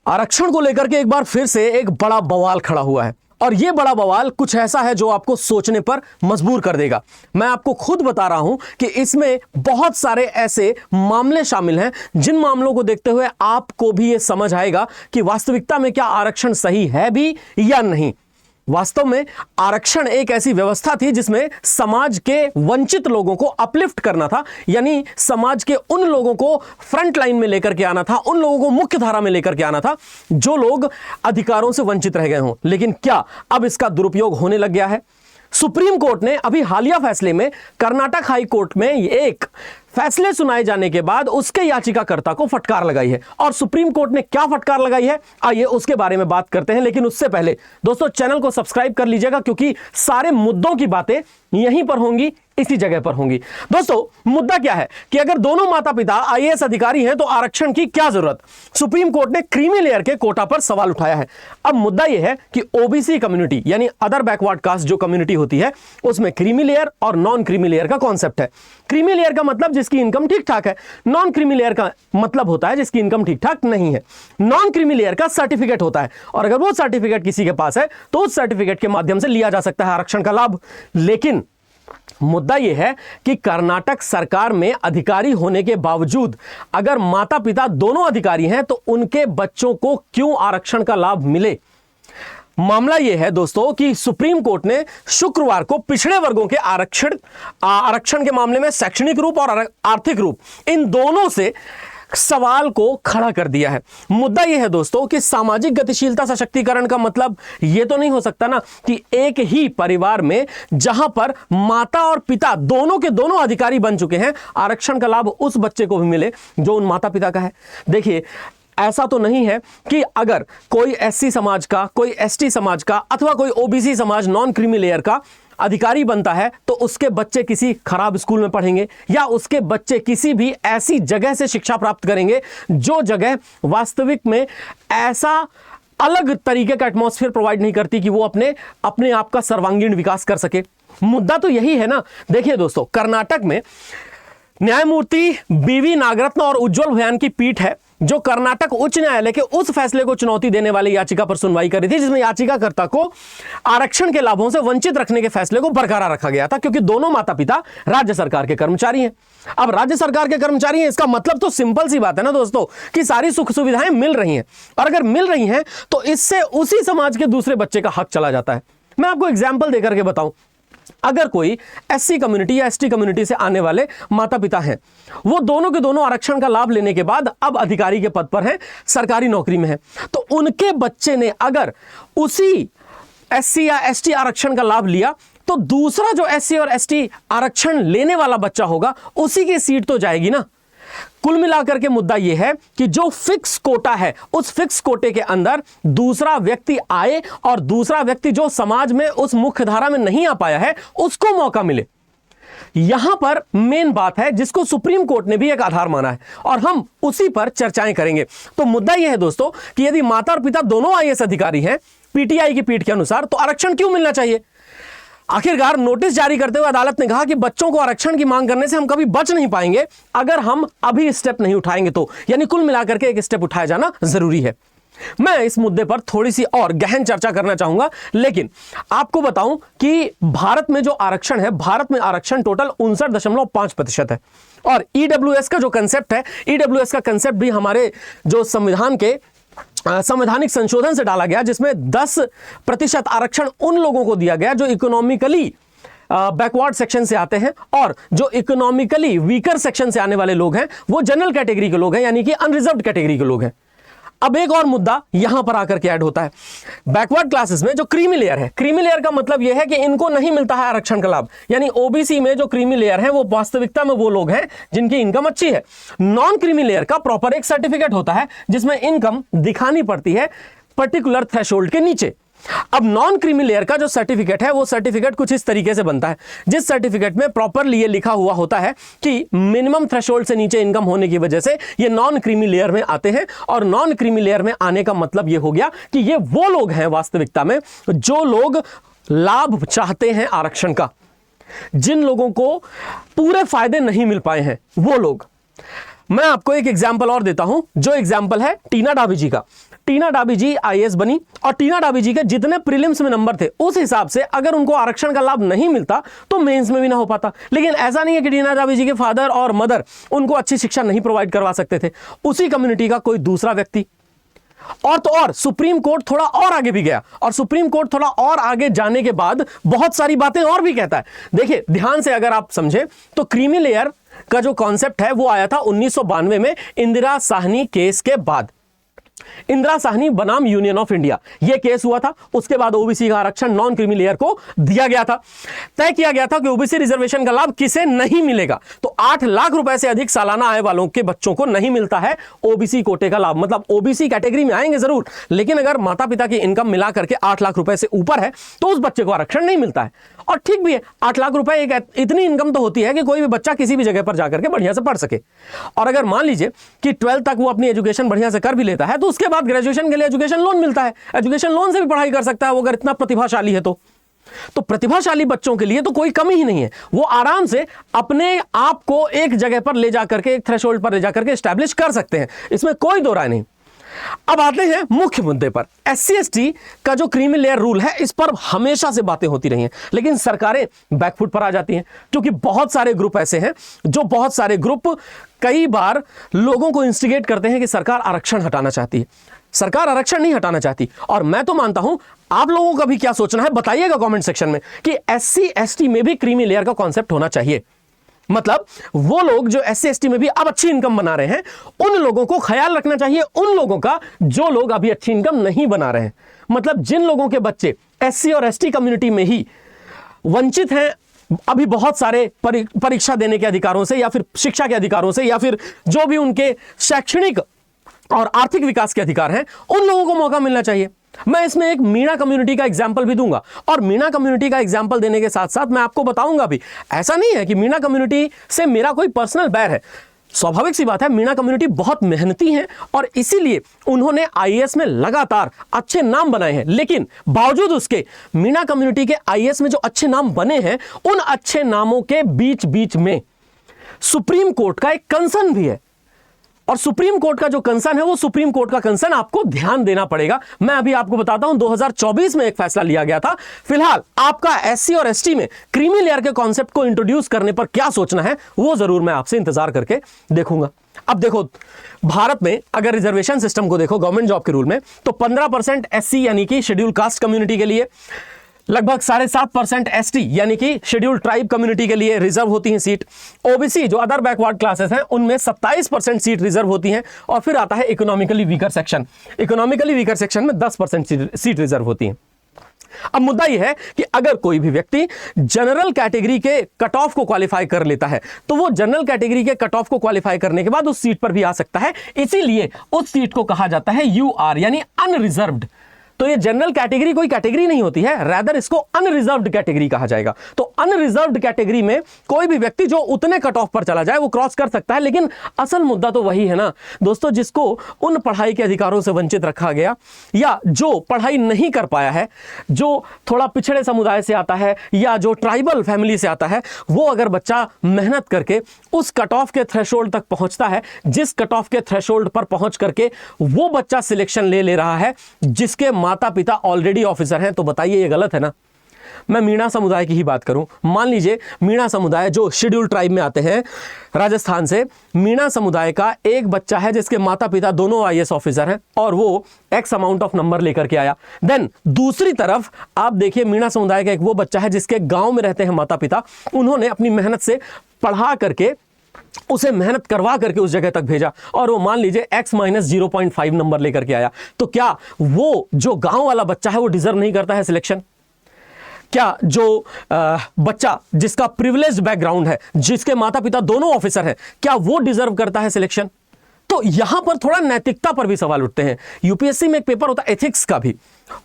आरक्षण को लेकर के एक बार फिर से एक बड़ा बवाल खड़ा हुआ है और यह बड़ा बवाल कुछ ऐसा है जो आपको सोचने पर मजबूर कर देगा। मैं आपको खुद बता रहा हूं कि इसमें बहुत सारे ऐसे मामले शामिल हैं जिन मामलों को देखते हुए आपको भी यह समझ आएगा कि वास्तविकता में क्या आरक्षण सही है भी या नहीं। वास्तव में आरक्षण एक ऐसी व्यवस्था थी जिसमें समाज के वंचित लोगों को अपलिफ्ट करना था, यानी समाज के उन लोगों को फ्रंट लाइन में लेकर के आना था, उन लोगों को मुख्य धारा में लेकर के आना था जो लोग अधिकारों से वंचित रह गए हों। लेकिन क्या अब इसका दुरुपयोग होने लग गया है? सुप्रीम कोर्ट ने अभी हालिया फैसले में कर्नाटक हाई कोर्ट में एक फैसले सुनाए जाने के बाद उसके याचिकाकर्ता को फटकार लगाई है। और सुप्रीम कोर्ट ने क्या फटकार लगाई है, आइए उसके बारे में बात करते हैं। लेकिन उससे पहले दोस्तों चैनल को सब्सक्राइब कर लीजिएगा, क्योंकि सारे मुद्दों की बातें यहीं पर होंगी, इसी जगह पर होंगी। दोस्तों मुद्दा क्या है कि अगर दोनों माता पिता आईएएस अधिकारी हैं तो आरक्षण की क्या जरूरत? सुप्रीम कोर्ट ने क्रीमी लेयर के कोटा पर सवाल उठाया है। अब मुद्दा यह है कि ओबीसी कम्युनिटी यानी अदर बैकवर्ड कास्ट जो कम्युनिटी होती है उसमें क्रीमी लेयर और नॉन क्रीमी लेयर का कॉन्सेप्ट है। क्रीमी लेयर का मतलब जिसकी इनकम ठीक ठाक है, नॉन क्रीमी लेयर का मतलब होता है जिसकी इनकम ठीक ठाक नहीं है। नॉन क्रीमी लेयर का सर्टिफिकेट होता है और अगर वो सर्टिफिकेट किसी के पास है तो उस सर्टिफिकेट के माध्यम से लिया जा सकता है आरक्षण का लाभ। लेकिन मुद्दा यह है कि कर्नाटक सरकार में अधिकारी होने के बावजूद अगर माता पिता दोनों अधिकारी हैं तो उनके बच्चों को क्यों आरक्षण का लाभ मिले? मामला यह है दोस्तों कि सुप्रीम कोर्ट ने शुक्रवार को पिछड़े वर्गों के आरक्षण के मामले में शैक्षणिक रूप और आर्थिक रूप इन दोनों से सवाल को खड़ा कर दिया है। मुद्दा यह है दोस्तों कि सामाजिक गतिशीलता सशक्तिकरण का मतलब यह तो नहीं हो सकता ना कि एक ही परिवार में जहां पर माता और पिता दोनों के दोनों अधिकारी बन चुके हैं आरक्षण का लाभ उस बच्चे को भी मिले जो उन माता पिता का है। देखिए ऐसा तो नहीं है कि अगर कोई एससी समाज का, कोई एसटी समाज का अथवा कोई ओबीसी समाज नॉन क्रीमी लेयर का अधिकारी बनता है तो उसके बच्चे किसी खराब स्कूल में पढ़ेंगे या उसके बच्चे किसी भी ऐसी जगह से शिक्षा प्राप्त करेंगे जो जगह वास्तविक में ऐसा अलग तरीके का एटमॉस्फेयर प्रोवाइड नहीं करती कि वो अपने आप का सर्वांगीण विकास कर सके। मुद्दा तो यही है ना। देखिए दोस्तों, कर्नाटक में न्यायमूर्ति बीवी नागरत्न और उज्जवल भयान की पीठ है जो कर्नाटक उच्च न्यायालय के उस फैसले को चुनौती देने वाली याचिका पर सुनवाई कर रही थी जिसमें याचिकाकर्ता को आरक्षण के लाभों से वंचित रखने के फैसले को बरकरार रखा गया था, क्योंकि दोनों माता पिता राज्य सरकार के कर्मचारी हैं। अब राज्य सरकार के कर्मचारी हैं, इसका मतलब तो सिंपल सी बात है ना दोस्तों कि सारी सुख सुविधाएं मिल रही हैं, और अगर मिल रही हैं तो इससे उसी समाज के दूसरे बच्चे का हक चला जाता है। मैं आपको एग्जाम्पल देकर के बताऊं, अगर कोई एससी कम्युनिटी या एसटी कम्युनिटी से आने वाले माता पिता हैं, वो दोनों के दोनों आरक्षण का लाभ लेने के बाद अब अधिकारी के पद पर हैं, सरकारी नौकरी में हैं, तो उनके बच्चे ने अगर उसी एससी या एसटी आरक्षण का लाभ लिया तो दूसरा जो एससी और एसटी आरक्षण लेने वाला बच्चा होगा उसी की सीट तो जाएगी ना। कुल मिलाकर के मुद्दा यह है कि जो फिक्स कोटा है उस फिक्स कोटे के अंदर दूसरा व्यक्ति आए और दूसरा व्यक्ति जो समाज में उस मुख्य धारा में नहीं आ पाया है उसको मौका मिले। यहां पर मेन बात है जिसको सुप्रीम कोर्ट ने भी एक आधार माना है और हम उसी पर चर्चाएं करेंगे। तो मुद्दा यह है दोस्तों कि यदि माता और पिता दोनों आईएएस अधिकारी हैं पीटीआई की पीठ के अनुसार तो आरक्षण क्यों मिलना चाहिए? आखिरकार नोटिस जारी करते हुए अदालत ने कहा कि बच्चों को आरक्षण की मांग करने से हम कभी बच नहीं पाएंगे अगर हम अभी स्टेप नहीं उठाएंगे तो, यानी कुल मिलाकर के एक स्टेप उठाया जाना जरूरी है। मैं इस मुद्दे पर थोड़ी सी और गहन चर्चा करना चाहूंगा, लेकिन आपको बताऊं कि भारत में जो आरक्षण है, भारत में आरक्षण टोटल 59.5% है और ईडब्ल्यूएस का जो कंसेप्ट है, ईडब्ल्यूएस का कंसेप्ट भी हमारे जो संविधान के संवैधानिक संशोधन से डाला गया जिसमें 10% आरक्षण उन लोगों को दिया गया जो इकोनॉमिकली बैकवर्ड सेक्शन से आते हैं और जो इकोनॉमिकली वीकर सेक्शन से आने वाले लोग हैं वो जनरल कैटेगरी के लोग हैं, यानी कि अनरिजर्व्ड कैटेगरी के लोग हैं। अब एक और मुद्दा यहां पर आकर के ऐड होता है, बैकवर्ड क्लासेस में जो क्रीमी लेयर है, क्रीमी लेयर का मतलब यह है कि इनको नहीं मिलता है आरक्षण का लाभ, यानी ओबीसी में जो क्रीमी लेयर है वो वास्तविकता में वो लोग हैं जिनकी इनकम अच्छी है। नॉन क्रीमी लेयर का प्रॉपर एक सर्टिफिकेट होता है जिसमें इनकम दिखानी पड़ती है पर्टिकुलर थ्रेशोल्ड के नीचे। अब नॉन क्रीमी लेयर का जो सर्टिफिकेट है वो सर्टिफिकेट कुछ इस तरीके से बनता है जिस सर्टिफिकेट में प्रॉपरली ये लिखा हुआ होता है कि मिनिमम थ्रेशोल्ड से नीचे इनकम होने की वजह से ये नॉन क्रीमी लेयर में आते हैं। और नॉन क्रीमी लेयर में आने का मतलब ये हो गया कि ये वो लोग हैं वास्तविकता में जो लोग लाभ चाहते हैं आरक्षण का, जिन लोगों को पूरे फायदे नहीं मिल पाए हैं वो लोग। मैं आपको एक एग्जाम्पल और देता हूं, जो एग्जाम्पल है टीना डाबी जी का। टीना डाबी जी आईएएस बनी और टीना डाबी जी के जितने प्रीलिम्स में नंबर थे उस हिसाब से अगर उनको आरक्षण का लाभ नहीं मिलता तो मेंस में भी ना हो पाता। लेकिन ऐसा नहीं है कि टीना डाबी जी के फादर और मदर उनको अच्छी शिक्षा नहीं प्रोवाइड करवा सकते थे, उसी कम्युनिटी का कोई दूसरा व्यक्ति। और तो और सुप्रीम कोर्ट थोड़ा और आगे भी गया, और सुप्रीम कोर्ट थोड़ा और आगे जाने के बाद बहुत सारी बातें और भी कहता है। देखिए ध्यान से अगर आप समझे तो क्रीमी लेयर का जो कॉन्सेप्ट है वो आया था 1992 में इंदिरा साहनी केस के बाद। इंदिरा साहनी बनाम यूनियन ऑफ इंडिया यह केस हुआ था, उसके बाद ओबीसी का आरक्षण नॉन क्रीमी लेयर को दिया गया था। तय किया गया था कि ओबीसी रिजर्वेशन का लाभ किसे नहीं मिलेगा, तो 8 लाख रुपए से अधिक सालाना आय वालों के बच्चों को नहीं मिलता है ओबीसी कोटे का लाभ। मतलब ओबीसी कैटेगरी में आएंगे जरूर, लेकिन अगर माता पिता की इनकम मिला करके 8 लाख रुपए से ऊपर है तो उस बच्चे को आरक्षण नहीं मिलता है। और ठीक भी है, 8 लाख रुपए एक इतनी इनकम तो होती है कि कोई भी बच्चा किसी भी जगह पर जाकर के बढ़िया से पढ़ सके। और अगर मान लीजिए कि 12th तक वो अपनी एजुकेशन बढ़िया से कर भी लेता है तो उसके बाद ग्रेजुएशन के लिए एजुकेशन लोन मिलता है, एजुकेशन लोन से भी पढ़ाई कर सकता है वो अगर इतना प्रतिभाशाली है तो प्रतिभाशाली बच्चों के लिए तो कोई कमी ही नहीं है, वो आराम से अपने आप को एक जगह पर ले जाकर के, एक थ्रेशोल्ड पर ले जाकर के एस्टैब्लिश कर सकते हैं, इसमें कोई दो राय नहीं। अब आते हैं मुख्य मुद्दे पर। एससी एसटी का जो क्रीमी लेयर रूल है इस पर हमेशा से बातें होती रही हैं, लेकिन सरकारें बैकफुट पर आ जाती हैं, क्योंकि बहुत सारे ग्रुप ऐसे हैं जो बहुत सारे ग्रुप कई बार लोगों को इंस्टिगेट करते हैं कि सरकार आरक्षण हटाना चाहती है। सरकार आरक्षण नहीं हटाना चाहती, और मैं तो मानता हूं, आप लोगों का भी क्या सोचना है बताइएगा कमेंट सेक्शन में कि एससी एसटी में भी क्रीमी लेयर का कॉन्सेप्ट होना चाहिए। मतलब वो लोग जो एससी एसटी में भी अब अच्छी इनकम बना रहे हैं उन लोगों को ख्याल रखना चाहिए उन लोगों का जो लोग अभी अच्छी इनकम नहीं बना रहे हैं। मतलब जिन लोगों के बच्चे एससी और एसटी कम्युनिटी में ही वंचित हैं अभी बहुत सारे परीक्षा देने के अधिकारों से, या फिर शिक्षा के अधिकारों से, या फिर जो भी उनके शैक्षणिक और आर्थिक विकास के अधिकार हैं, उन लोगों को मौका मिलना चाहिए। मैं इसमें एक मीणा कम्युनिटी का एग्जाम्पल भी दूंगा, और मीणा कम्युनिटी का एग्जाम्पल देने के साथ साथ मैं आपको बताऊंगा भी, ऐसा नहीं है कि मीणा कम्युनिटी से मेरा कोई पर्सनल बैर है। स्वाभाविक सी बात है, मीणा कम्युनिटी बहुत मेहनती हैं और इसीलिए उन्होंने आईएएस में लगातार अच्छे नाम बनाए हैं। लेकिन बावजूद उसके मीणा कम्युनिटी के आईएएस में जो अच्छे नाम बने हैं, उन अच्छे नामों के बीच बीच में सुप्रीम कोर्ट का एक कंसर्न भी है, और सुप्रीम कोर्ट का जो कंसर्न है वो सुप्रीम कोर्ट का कंसर्न आपको ध्यान देना पड़ेगा। मैं अभी आपको बताता हूं 2024 में एक फैसला लिया गया था। फिलहाल आपका एससी और एसटी में क्रीमी लेयर के कॉन्सेप्ट को इंट्रोड्यूस करने पर क्या सोचना है वो जरूर मैं आपसे इंतजार करके देखूंगा। अब देखो, भारत में अगर रिजर्वेशन सिस्टम को देखो गवर्नमेंट जॉब के रूल में, तो 15% एससी यानी कि शेड्यूल कास्ट कम्युनिटी के लिए, लगभग 7.5% एसटी यानी कि शेड्यूल ट्राइब कम्युनिटी के लिए रिजर्व होती हैं सीट। ओबीसी जो अदर बैकवर्ड क्लासेस हैं उनमें 27% सीट रिजर्व होती हैं, और फिर आता है economically weaker section. Economically weaker section में 10% सीट रिजर्व होती हैं। अब मुद्दा यह है कि अगर कोई भी व्यक्ति जनरल कैटेगरी के कट ऑफ को क्वालिफाई कर लेता है तो वो जनरल कैटेगरी के कट ऑफ को क्वालिफाई करने के बाद उस सीट पर भी आ सकता है। इसीलिए उस सीट को कहा जाता है यूआर यानी अनरिजर्व्ड। तो ये जनरल कैटेगरी कोई कैटेगरी नहीं होती है, रैदर इसको अनरिजर्व्ड कैटेगरी कहा जाएगा। तो अनरिजर्व्ड कैटेगरी में कोई भी व्यक्ति जो उतने कट ऑफ पर चला जाए वो क्रॉस कर सकता है। लेकिन असल मुद्दा तो वही है ना दोस्तों, जिसको उन पढ़ाई के अधिकारों से वंचित रखा गया, या जो पढ़ाई नहीं कर पाया है, जो थोड़ा पिछड़े समुदाय से आता है या जो ट्राइबल फैमिली से आता है, वो अगर बच्चा मेहनत करके उस कट ऑफ के थ्रेशोल्ड तक पहुंचता है, जिस कट ऑफ के थ्रेशोल्ड पर पहुंच करके वो बच्चा सिलेक्शन ले रहा है जिसके माता पिता ऑलरेडी ऑफिसर हैं, तो बताइए ये गलत है ना। मैं मीणा समुदाय की ही बात करूं, मान लीजिए मीणा समुदाय जो शेड्यूल ट्राइब में आते हैं राजस्थान से, मीणा समुदाय का एक बच्चा है जिसके माता पिता दोनों आईएएस ऑफिसर हैं और वो एक्स अमाउंट ऑफ नंबर लेकर के आया। देन दूसरी तरफ आप देखिए मीणा समुदाय का एक वो बच्चा है जिसके गांव में रहते हैं माता पिता, उन्होंने अपनी मेहनत से पढ़ा करके उसे मेहनत करवा करके उस जगह तक भेजा और वो मान लीजिए x-0.5 नंबर लेकर के आया। तो क्या वो जो गांव वाला बच्चा है वो डिजर्व नहीं करता है सिलेक्शन? क्या जो बच्चा जिसका प्रिविलेज्ड बैकग्राउंड है, जिसके माता पिता दोनों ऑफिसर हैं, क्या वो डिजर्व करता है सिलेक्शन? तो यहां पर थोड़ा नैतिकता पर भी सवाल उठते हैं। यूपीएससी में एक पेपर होता है एथिक्स का भी,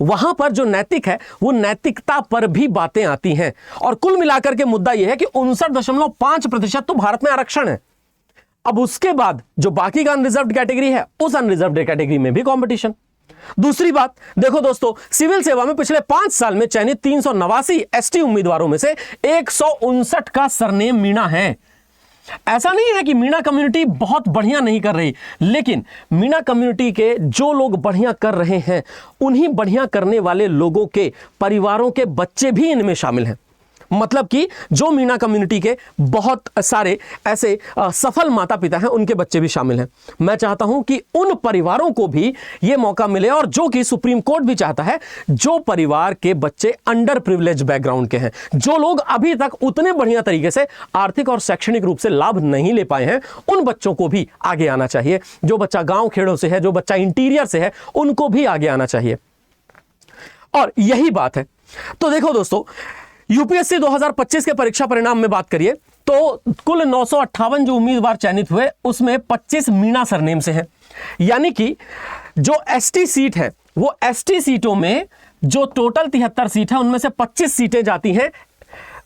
वहां पर जो नैतिक है वो नैतिकता पर भी बातें आती हैं। और कुल मिलाकर के मुद्दा यह है कि 59.5% तो भारत में आरक्षण है। अब उसके बाद जो बाकी का अनरिजर्व्ड कैटेगरी है, उस अनरिजर्व्ड कैटेगरी में भी कंपटीशन। दूसरी बात देखो दोस्तों, सिविल सेवा में पिछले 5 साल में चयनित 389 एसटी उम्मीदवारों में से 159 का सरनेम मीणा है। ऐसा नहीं है कि मीणा कम्युनिटी बहुत बढ़िया नहीं कर रही, लेकिन मीणा कम्युनिटी के जो लोग बढ़िया कर रहे हैं उन्हीं बढ़िया करने वाले लोगों के परिवारों के बच्चे भी इनमें शामिल हैं। मतलब कि जो मीणा कम्युनिटी के बहुत सारे ऐसे सफल माता पिता हैं उनके बच्चे भी शामिल हैं। मैं चाहता हूं कि उन परिवारों को भी यह मौका मिले, और जो कि सुप्रीम कोर्ट भी चाहता है, जो परिवार के बच्चे अंडर प्रिविलेज बैकग्राउंड के हैं, जो लोग अभी तक उतने बढ़िया तरीके से आर्थिक और शैक्षणिक रूप से लाभ नहीं ले पाए हैं, उन बच्चों को भी आगे आना चाहिए। जो बच्चा गांव खेड़ों से है, जो बच्चा इंटीरियर से है, उनको भी आगे आना चाहिए। और यही बात है। तो देखो दोस्तों, यूपीएससी 2025 के परीक्षा परिणाम में बात करिए तो कुल 958 जो उम्मीदवार चयनित हुए उसमें 25 मीणा सरनेम से हैं। यानी कि जो एसटी सीट है, वो एसटी सीटों में जो टोटल 73 सीट है उनमें से 25 सीटें जाती हैं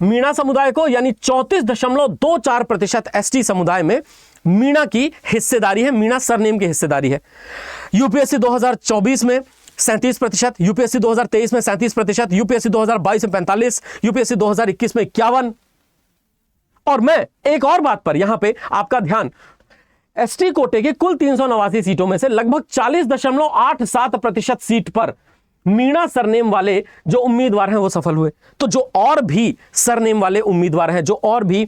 मीणा समुदाय को, यानी 34.24% एसटी समुदाय में मीणा की हिस्सेदारी है, मीणा सरनेम की हिस्सेदारी है। यूपीएससी 2024 में 37%, यूपीएससी 2023 में 37%, यूपीएससी 2022 में 45%, यूपीएससी 2021 में 51%। और मैं एक और बात पर यहां पे आपका ध्यान, एसटी कोटे की कुल 389 सीटों में से लगभग 40.87% सीट पर मीणा सरनेम वाले जो उम्मीदवार हैं वो सफल हुए। तो जो और भी सरनेम वाले उम्मीदवार हैं, जो और भी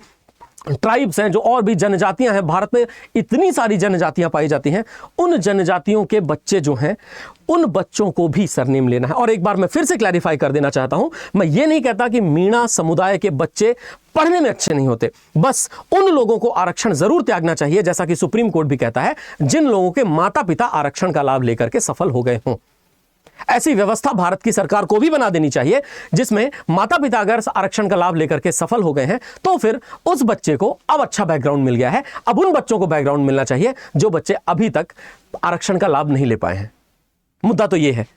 ट्राइब्स हैं, जो और भी जनजातियां हैं, भारत में इतनी सारी जनजातियां पाई जाती हैं, उन जनजातियों के बच्चे जो हैं उन बच्चों को भी सरनेम लेना है। और एक बार मैं फिर से क्लैरिफाई कर देना चाहता हूं, मैं ये नहीं कहता कि मीणा समुदाय के बच्चे पढ़ने में अच्छे नहीं होते, बस उन लोगों को आरक्षण जरूर त्यागना चाहिए, जैसा कि सुप्रीम कोर्ट भी कहता है, जिन लोगों के माता पिता आरक्षण का लाभ लेकर के सफल हो गए हों। ऐसी व्यवस्था भारत की सरकार को भी बना देनी चाहिए, जिसमें माता पिता अगर आरक्षण का लाभ लेकर के सफल हो गए हैं तो फिर उस बच्चे को अब अच्छा बैकग्राउंड मिल गया है, अब उन बच्चों को बैकग्राउंड मिलना चाहिए जो बच्चे अभी तक आरक्षण का लाभ नहीं ले पाए हैं। मुद्दा तो यह है।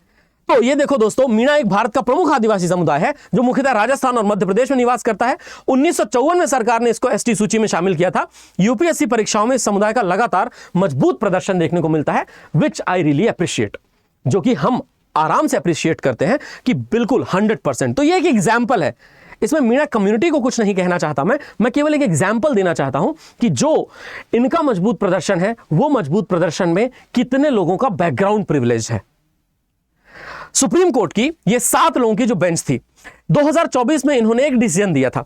तो ये देखो दोस्तों, मीणा एक भारत का प्रमुख आदिवासी समुदाय है जो मुख्यतः राजस्थान और मध्य प्रदेश में निवास करता है। 1954 में सरकार ने इसको एसटी सूची में शामिल किया था। यूपीएससी परीक्षाओं में इस समुदाय का लगातार मजबूत प्रदर्शन देखने को मिलता है, विच आई रियली अप्रिशिएट, जो कि हम आराम से अप्रिशिएट करते हैं कि बिल्कुल 100%। तो ये एक एग्जाम्पल है, इसमें मीणा कम्युनिटी को कुछ नहीं कहना चाहता मैं केवल एक एग्जाम्पल देना चाहता हूं कि जो इनका मजबूत प्रदर्शन है वो मजबूत प्रदर्शन में कितने लोगों का बैकग्राउंड प्रिविलेज है। सुप्रीम कोर्ट की ये 7 लोगों की जो बेंच थी, 2024 में इन्होंने एक डिसीजन दिया था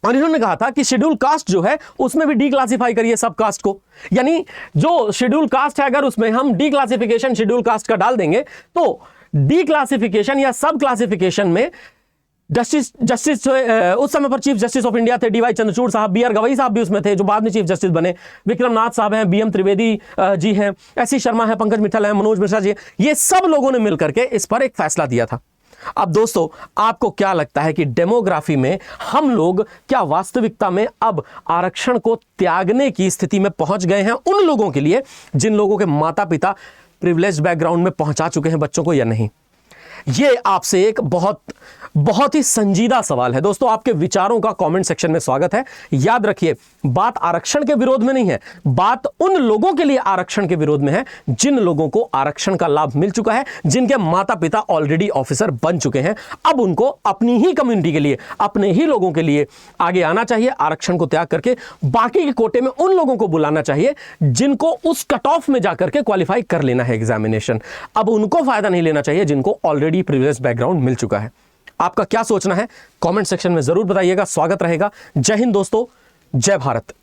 और इन्होंने कहा था कि शेड्यूल कास्ट जो है उसमें भी डी क्लासिफाई करिए सब कास्ट को। यानी जो शेड्यूल कास्ट है अगर उसमें हम डी क्लासिफिकेशन शेड्यूल कास्ट का डाल देंगे तो डी क्लासिफिकेशन या सब क्लासिफिकेशन में जस्टिस उस समय पर चीफ जस्टिस ऑफ इंडिया थे डीवाई चंद्रचूड़ साहब, बी आर गवई साहब भी उसमें थे जो बाद में चीफ जस्टिस बने, विक्रम नाथ साहब हैं, बीएम त्रिवेदी जी हैं, एस सी शर्मा है, पंकज मित्तल हैं, मनोज मिश्रा जी, ये सब लोगों ने मिलकर के इस पर एक फैसला दिया था। अब दोस्तों आपको क्या लगता है कि डेमोग्राफी में हम लोग क्या वास्तविकता में अब आरक्षण को त्यागने की स्थिति में पहुंच गए हैं उन लोगों के लिए जिन लोगों के माता पिता प्रिविलेज्ड बैकग्राउंड में पहुंचा चुके हैं बच्चों को, या नहीं? ये आपसे एक बहुत ही संजीदा सवाल है। दोस्तों आपके विचारों का कमेंट सेक्शन में स्वागत है। याद रखिए, बात आरक्षण के विरोध में नहीं है, बात उन लोगों के लिए आरक्षण के विरोध में है जिन लोगों को आरक्षण का लाभ मिल चुका है, जिनके माता पिता ऑलरेडी ऑफिसर बन चुके हैं। अब उनको अपनी ही कम्युनिटी के लिए, अपने ही लोगों के लिए आगे आना चाहिए, आरक्षण को त्याग करके बाकी के कोटे में उन लोगों को बुलाना चाहिए जिनको उस कट ऑफ में जाकर के क्वालिफाई कर लेना है एग्जामिनेशन। अब उनको फायदा नहीं लेना चाहिए जिनको ऑलरेडी प्रिविलेज्ड बैकग्राउंड मिल चुका है। आपका क्या सोचना है कमेंट सेक्शन में जरूर बताइएगा, स्वागत रहेगा। जय हिंद दोस्तों, जय भारत।